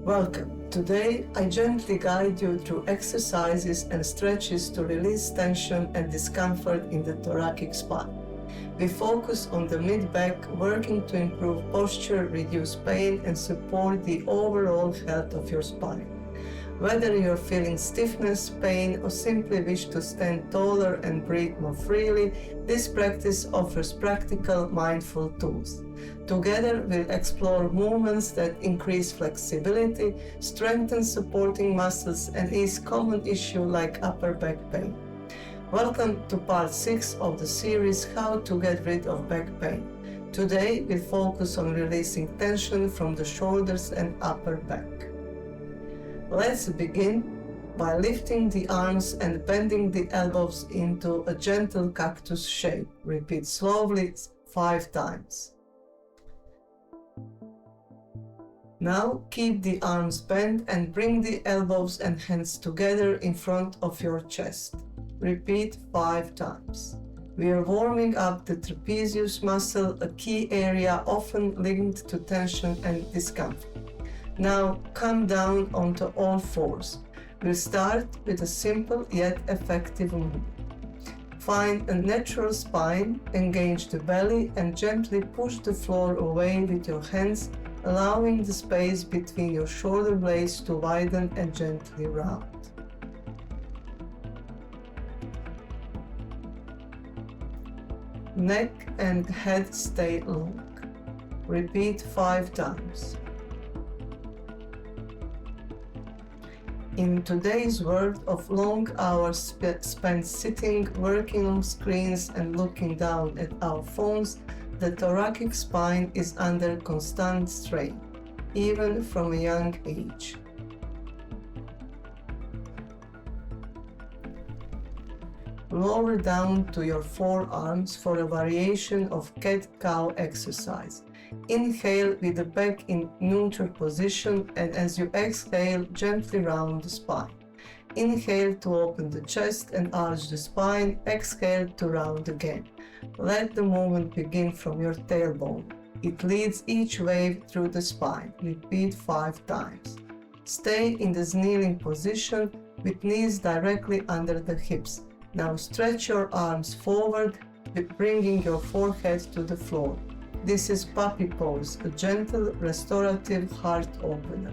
Welcome. Today, I gently guide you through exercises and stretches to release tension and discomfort in the thoracic spine. We focus on the mid-back, working to improve posture, reduce pain, and support the overall health of your spine. Whether you're feeling stiffness, pain, or simply wish to stand taller and breathe more freely, this practice offers practical, mindful tools. Together, we'll explore movements that increase flexibility, strengthen supporting muscles, and ease common issues like upper back pain. Welcome to part 6 of the series How to Get Rid of Back Pain. Today, we'll focus on releasing tension from the shoulders and upper back. Let's begin by lifting the arms and bending the elbows into a gentle cactus shape. Repeat slowly 5 times. Now keep the arms bent and bring the elbows and hands together in front of your chest. Repeat 5 times. We are warming up the trapezius muscle, a key area often linked to tension and discomfort. Now come down onto all fours. We'll start with a simple yet effective movement. Find a natural spine, engage the belly, and gently push the floor away with your hands, allowing the space between your shoulder blades to widen and gently round. Neck and head stay long. Repeat 5 times. In today's world of long hours spent sitting, working on screens, and looking down at our phones, the thoracic spine is under constant strain, even from a young age. Lower down to your forearms for a variation of cat-cow exercise. Inhale with the back in neutral position, and as you exhale, gently round the spine. Inhale to open the chest and arch the spine. Exhale to round again. Let the movement begin from your tailbone. It leads each wave through the spine. Repeat 5 times. Stay in this kneeling position with knees directly under the hips. Now stretch your arms forward, bringing your forehead to the floor. This is puppy pose, a gentle, restorative heart opener.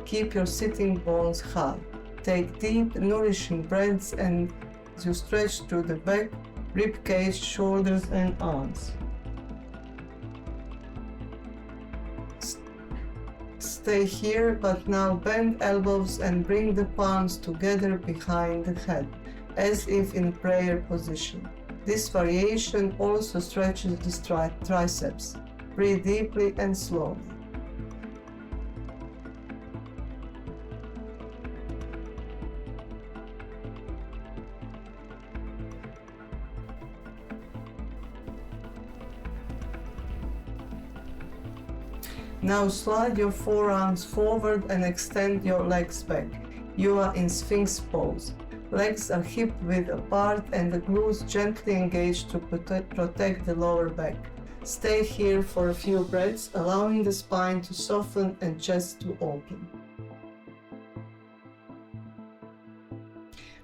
Keep your sitting bones high. Take deep, nourishing breaths and as you stretch through the back, rib cage, shoulders, and arms. Stay here, but now bend elbows and bring the palms together behind the head, as if in prayer position. This variation also stretches the triceps. Breathe deeply and slowly. Now slide your forearms forward and extend your legs back. You are in Sphinx pose. Legs are hip-width apart and the glutes gently engaged to protect the lower back. Stay here for a few breaths, allowing the spine to soften and chest to open.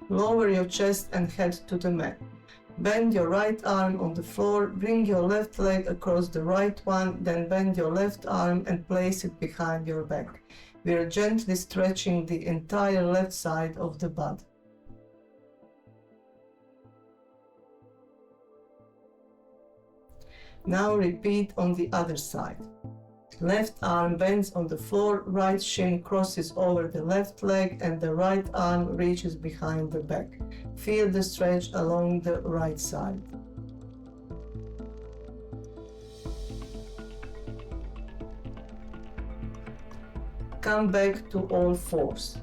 Lower your chest and head to the mat. Bend your right arm on the floor, bring your left leg across the right one, then bend your left arm and place it behind your back. We are gently stretching the entire left side of the body. Now repeat on the other side. Left arm bends on the floor, right shin crosses over the left leg, and the right arm reaches behind the back. Feel the stretch along the right side. Come back to all fours.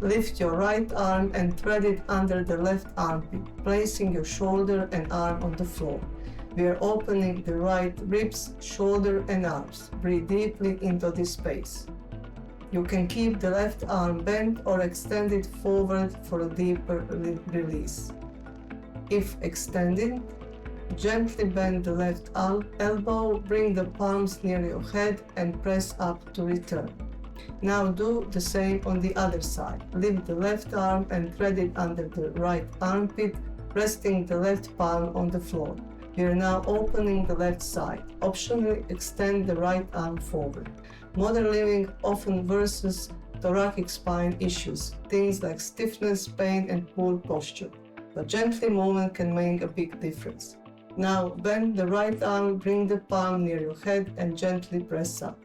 Lift your right arm and thread it under the left armpit, placing your shoulder and arm on the floor. We are opening the right ribs, shoulder, and arms. Breathe deeply into this space. You can keep the left arm bent or extend it forward for a deeper release. If extended, Gently bend the left elbow, bring the palms near your head and press up to return. Now do the same on the other side. Lift the left arm and thread it under the right armpit, resting the left palm on the floor. We are now opening the left side. Optionally extend the right arm forward. Modern living often worsens thoracic spine issues, things like stiffness, pain, and poor posture. But gently movement can make a big difference. Now bend the right arm, bring the palm near your head and gently press up.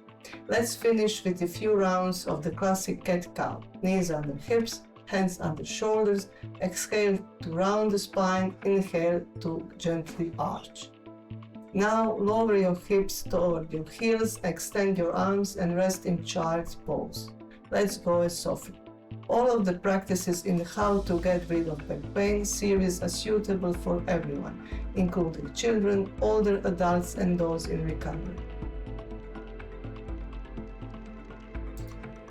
Let's finish with a few rounds of the classic cat-cow. Knees under hips, hands under shoulders. Exhale to round the spine, inhale to gently arch. Now lower your hips toward your heels, extend your arms and rest in child's pose. Let's go as softly. All of the practices in How to Get Rid of Back Pain series are suitable for everyone, including children, older adults, and those in recovery.